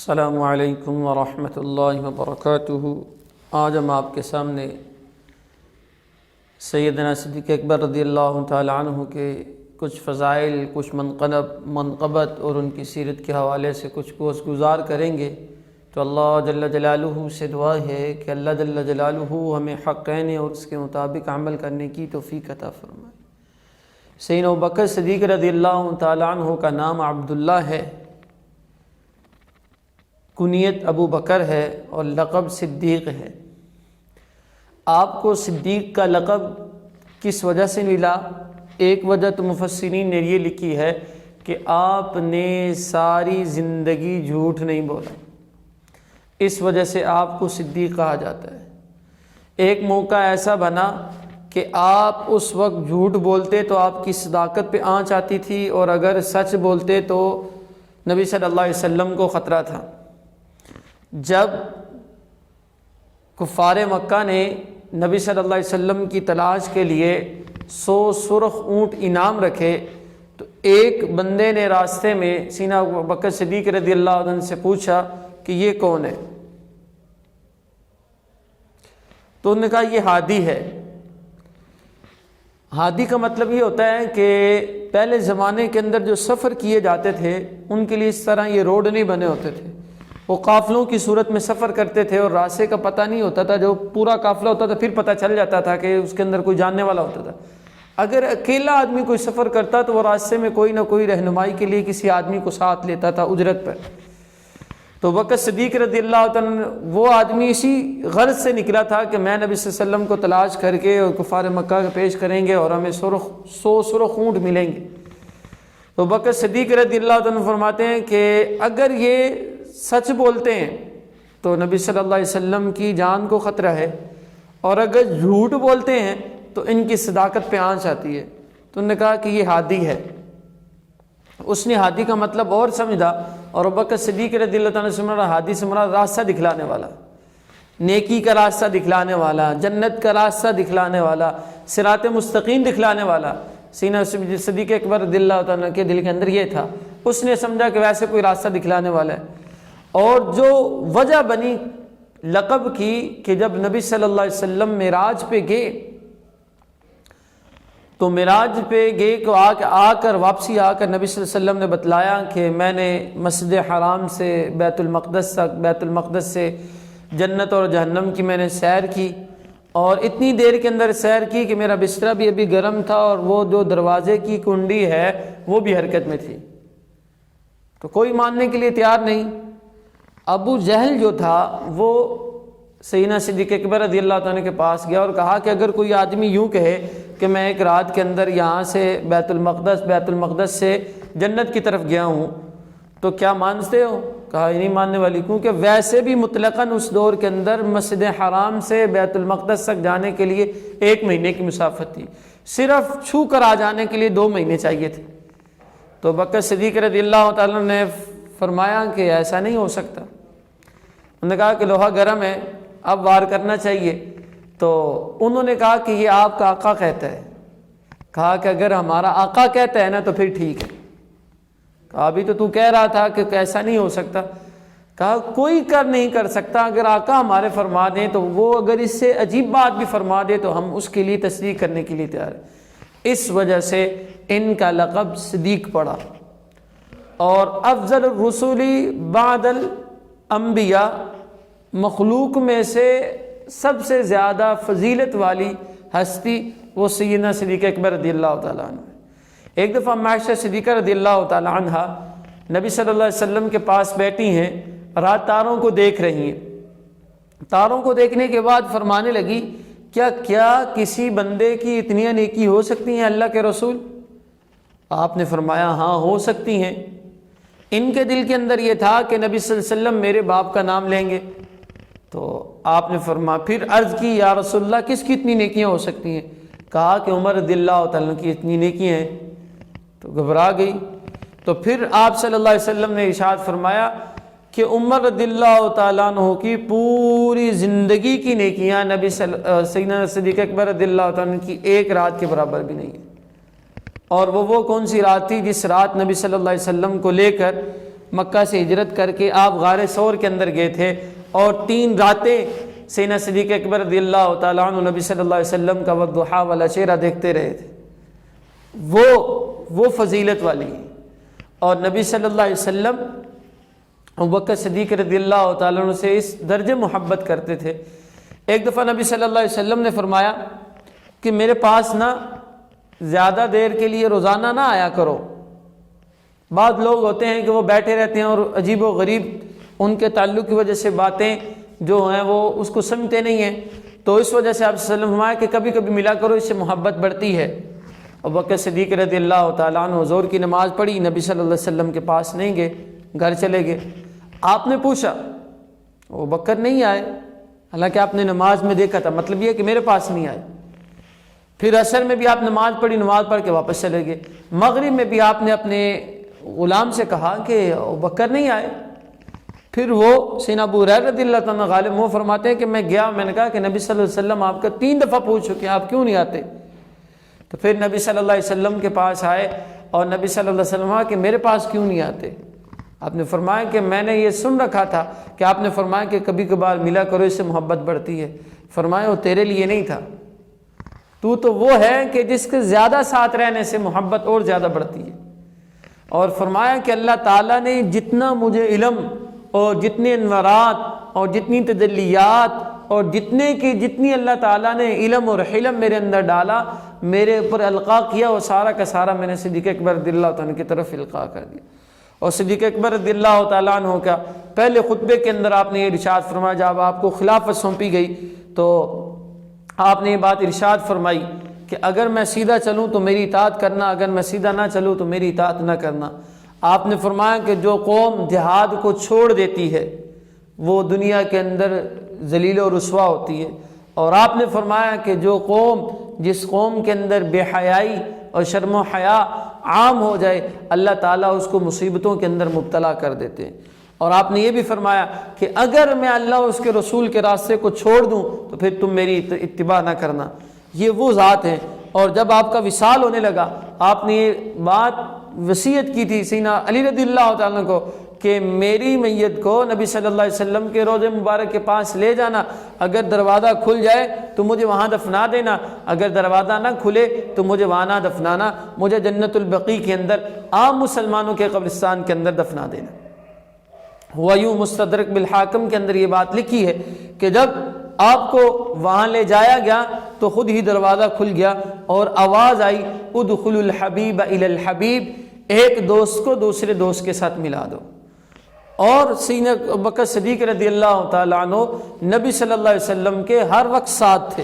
السلام علیکم ورحمۃ اللہ وبرکاتہ۔ آج ہم آپ کے سامنے سیدنا صدیق اکبر رضی اللہ تعالی عنہ کے کچھ فضائل، کچھ منقبت اور ان کی سیرت کے حوالے سے کچھ گزار کریں گے۔ تو اللہ جل جلالہ سے دعا ہے کہ اللہ جل جلالہ ہمیں حقین اور اس کے مطابق عمل کرنے کی توفیق عطا فرمائے۔ سیدنا ابوبکر صدیق رضی اللہ تعالی عنہ کا نام عبداللہ ہے، کنیت ابو بکر ہے اور لقب صدیق ہے۔ آپ کو صدیق کا لقب کس وجہ سے ملا؟ ایک وجہ تو مفسرین نے یہ لکھی ہے کہ آپ نے ساری زندگی جھوٹ نہیں بولا، اس وجہ سے آپ کو صدیق کہا جاتا ہے۔ ایک موقع ایسا بنا کہ آپ اس وقت جھوٹ بولتے تو آپ کی صداقت پہ آنچ آتی تھی، اور اگر سچ بولتے تو نبی صلی اللہ علیہ وسلم کو خطرہ تھا۔ جب کفار مکہ نے نبی صلی اللہ علیہ وسلم کی تلاش کے لیے 100 سرخ اونٹ انعام رکھے، تو ایک بندے نے راستے میں سیدنا ابوبکر صدیق رضی اللہ عنہ سے پوچھا کہ یہ کون ہے؟ تو انہوں نے کہا یہ ہادی ہے۔ ہادی کا مطلب یہ ہوتا ہے کہ پہلے زمانے کے اندر جو سفر کیے جاتے تھے ان کے لیے اس طرح یہ روڈ نہیں بنے ہوتے تھے، وہ قافلوں کی صورت میں سفر کرتے تھے اور راستے کا پتہ نہیں ہوتا تھا۔ جو پورا قافلہ ہوتا تھا پھر پتہ چل جاتا تھا کہ اس کے اندر کوئی جاننے والا ہوتا تھا۔ اگر اکیلا آدمی کوئی سفر کرتا تو وہ راستے میں کوئی نہ کوئی رہنمائی کے لیے کسی آدمی کو ساتھ لیتا تھا اجرت پر۔ تو بکر صدیق رضی اللہ عنہ وہ آدمی اسی غرض سے نکلا تھا کہ میں نبی صلی اللہ علیہ وسلم کو تلاش کر کے اور کفار مکہ کو پیش کریں گے اور ہمیں 100 سرخ اونٹ ملیں گے۔ تو بکر صدیق رضی اللہ عنہ فرماتے ہیں کہ اگر یہ سچ بولتے ہیں تو نبی صلی اللہ علیہ وسلم کی جان کو خطرہ ہے، اور اگر جھوٹ بولتے ہیں تو ان کی صداقت پہ آنچ آتی ہے۔ تو انہوں نے کہا کہ یہ ہادی ہے۔ اس نے ہادی کا مطلب اور سمجھا، اور ابوبکر صدیق رضی اللہ عنہ سے مراد ہادی سے مراد راستہ دکھلانے والا، نیکی کا راستہ دکھلانے والا، جنت کا راستہ دکھلانے والا، صراط مستقیم دکھلانے والا۔ سیدنا صدیق اکبر رضی اللہ عنہ کے دل کے اندر یہ تھا، اس نے سمجھا کہ ویسے کوئی راستہ دکھلانے والا ہے۔ اور جو وجہ بنی لقب کی کہ جب نبی صلی اللہ علیہ وسلم معراج پہ گئے، تو معراج پہ گئے کو واپسی آ کر نبی صلی اللہ علیہ وسلم نے بتلایا کہ میں نے مسجد حرام سے بیت المقدس سے جنت اور جہنم کی میں نے سیر کی، اور اتنی دیر کے اندر سیر کی کہ میرا بستر بھی ابھی گرم تھا، اور وہ جو دروازے کی کنڈی ہے وہ بھی حرکت میں تھی۔ تو کوئی ماننے کے لیے تیار نہیں۔ ابو جہل جو تھا وہ سیدنا صدیق اکبر رضی اللہ عنہ کے پاس گیا اور کہا کہ اگر کوئی آدمی یوں کہے کہ میں ایک رات کے اندر یہاں سے بیت المقدس سے جنت کی طرف گیا ہوں تو کیا مانتے ہو؟ کہا یہ نہیں ماننے والی، کیونکہ ویسے بھی مطلقاً اس دور کے اندر مسجد حرام سے بیت المقدس تک جانے کے لیے 1 مہینے کی مسافت تھی، صرف چھو کر آ جانے کے لیے 2 مہینے چاہیے تھے۔ تو بکر صدیق رضی اللہ تعالیٰ نے فرمایا کہ ایسا نہیں ہو سکتا۔ انہوں نے کہا کہ لوہا گرم ہے، اب وار کرنا چاہیے۔ تو انہوں نے کہا کہ یہ آپ کا آقا کہتا ہے۔ کہا کہ اگر ہمارا آقا کہتا ہے نا تو پھر ٹھیک ہے۔ کہا ابھی تو کہہ رہا تھا کہ ایسا نہیں ہو سکتا۔ کہا کوئی نہیں کر سکتا، اگر آقا ہمارے فرما دیں تو وہ اگر اس سے عجیب بات بھی فرما دے تو ہم اس کے لیے تصدیق کرنے کے لیے تیار ہیں۔ اس وجہ سے ان کا لقب صدیق پڑا۔ اور افضل الرسول بعد الانبیاء، مخلوق میں سے سب سے زیادہ فضیلت والی ہستی وہ سیدنا صدیق اکبر رضی اللہ تعالیٰ عنہ۔ ایک دفعہ عائشہ صدیقہ رضی اللہ تعالیٰ عنہ نبی صلی اللہ علیہ وسلم کے پاس بیٹھی ہیں، رات تاروں کو دیکھ رہی ہیں۔ تاروں کو دیکھنے کے بعد فرمانے لگی کیا کسی بندے کی اتنی نیکی ہو سکتی ہیں اللہ کے رسول؟ آپ نے فرمایا ہاں ہو سکتی ہیں۔ ان کے دل کے اندر یہ تھا کہ نبی صلی اللہ علیہ وسلم میرے باپ کا نام لیں گے۔ تو آپ نے فرمایا، پھر عرض کی یا رسول اللہ کس کی اتنی نیکیاں ہو سکتی ہیں؟ کہا کہ عمر رضی اللہ تعالیٰ کی اتنی نیکیاں ہیں۔ تو گھبرا گئی۔ تو پھر آپ صلی اللہ علیہ وسلم نے ارشاد فرمایا کہ عمر رضی اللہ تعالیٰ عنہ کی پوری زندگی کی نیکیاں سیدنا صدیق اکبر رضی اللہ تعالیٰ عنہ کی ایک رات کے برابر بھی نہیں ہے۔ اور وہ کون سی رات تھی جس رات نبی صلی اللہ علیہ وسلم کو لے کر مکہ سے ہجرت کر کے آپ غار ثور کے اندر گئے تھے اور 3 راتیں سیدنا صدیق اکبر رضی اللہ تعالیٰ عنہ نبی صلی اللہ علیہ وسلم کا والضحیٰ والا چہرہ دیکھتے رہے تھے، وہ فضیلت والی ہے۔ اور نبی صلی اللہ علیہ وسلم ابوبکر صدیق رضی اللہ تعالیٰ عنہ سے اس درجے محبت کرتے تھے۔ ایک دفعہ نبی صلی اللہ علیہ وسلم نے فرمایا کہ میرے پاس نہ زیادہ دیر کے لیے روزانہ نہ آیا کرو۔ بعض لوگ ہوتے ہیں کہ وہ بیٹھے رہتے ہیں اور عجیب و غریب ان کے تعلق کی وجہ سے باتیں جو ہیں وہ اس کو سمجھتے نہیں ہیں، تو اس وجہ سے آپ صلی اللہ علیہ وسلم فرمایا کہ کبھی کبھی ملا کرو، اس سے محبت بڑھتی ہے۔ ابوبکر صدیق رضی اللہ تعالیٰ عنہ ظہر کی نماز پڑھی، نبی صلی اللہ علیہ وسلم کے پاس نہیں گئے، گھر چلے گئے۔ آپ نے پوچھا، ابوبکر نہیں آئے، حالانکہ آپ نے نماز میں دیکھا تھا، مطلب یہ کہ میرے پاس نہیں آئے۔ پھر عصر میں بھی آپ نماز پڑھی، نماز پڑھ کے واپس چلے گئے۔ مغرب میں بھی آپ نے اپنے غلام سے کہا کہ ابوبکر نہیں آئے۔ پھر وہ سیدنا ابو ہریرہ رضی اللہ تعالیٰ عنہ غالب وہ فرماتے ہیں کہ میں گیا، میں نے کہا کہ نبی صلی اللہ علیہ وسلم آپ کا 3 دفعہ پوچھ چکے ہیں، آپ کیوں نہیں آتے؟ تو پھر نبی صلی اللہ علیہ وسلم کے پاس آئے اور نبی صلی اللہ علیہ وسلم کہا کہ میرے پاس کیوں نہیں آتے؟ آپ نے فرمایا کہ میں نے یہ سن رکھا تھا کہ آپ نے فرمایا کہ کبھی کبھار ملا کرو، اس سے محبت بڑھتی ہے۔ فرمایا وہ تیرے لیے نہیں تھا، تو وہ ہے کہ جس کے زیادہ ساتھ رہنے سے محبت اور زیادہ بڑھتی ہے۔ اور فرمایا کہ اللہ تعالیٰ نے جتنا مجھے علم اور جتنے انوارات اور جتنی تجلیات اور جتنی اللہ تعالیٰ نے علم اور حلم میرے اندر ڈالا، میرے اوپر القاء کیا، وہ سارا کا سارا میں نے صدیق اکبر رضی اللہ تعالیٰ عنہ کی طرف القاء کر دیا۔ اور صدیق اکبر رضی اللہ تعالیٰ عنہ کا پہلے خطبے کے اندر آپ نے یہ ارشاد فرمایا، جب آپ کو خلافت سونپی گئی تو آپ نے یہ بات ارشاد فرمائی کہ اگر میں سیدھا چلوں تو میری اطاعت کرنا، اگر میں سیدھا نہ چلوں تو میری اطاعت نہ کرنا۔ آپ نے فرمایا کہ جو قوم جہاد کو چھوڑ دیتی ہے وہ دنیا کے اندر ذلیل و رسوا ہوتی ہے، اور آپ نے فرمایا کہ جس قوم کے اندر بے حیائی اور شرم و حیا عام ہو جائے، اللہ تعالیٰ اس کو مصیبتوں کے اندر مبتلا کر دیتے ہیں۔ اور آپ نے یہ بھی فرمایا کہ اگر میں اللہ اور اس کے رسول کے راستے کو چھوڑ دوں تو پھر تم میری اتباع نہ کرنا۔ یہ وہ ذات ہیں۔ اور جب آپ کا وصال ہونے لگا، آپ نے یہ بات وصیت کی تھی سیدنا علی رضی اللہ تعالیٰ کو کہ میری میت کو نبی صلی اللہ علیہ وسلم کے روضہ مبارک کے پاس لے جانا، اگر دروازہ کھل جائے تو مجھے وہاں دفنا دینا، اگر دروازہ نہ کھلے تو مجھے وہاں نہ دفنانا، مجھے جنت البقیع کے اندر عام مسلمانوں کے قبرستان کے اندر دفنا دینا۔ ہوا یوں مستدرک بالحاکم کے اندر یہ بات لکھی ہے کہ جب آپ کو وہاں لے جایا گیا تو خود ہی دروازہ کھل گیا اور آواز آئی، ادخلوا الحبیب الی الحبیب، ایک دوست کو دوسرے دوست کے ساتھ ملا دو۔ اور سیدنا ابوبکر صدیق رضی اللہ تعالیٰ عنہ نبی صلی اللہ علیہ وسلم کے ہر وقت ساتھ تھے۔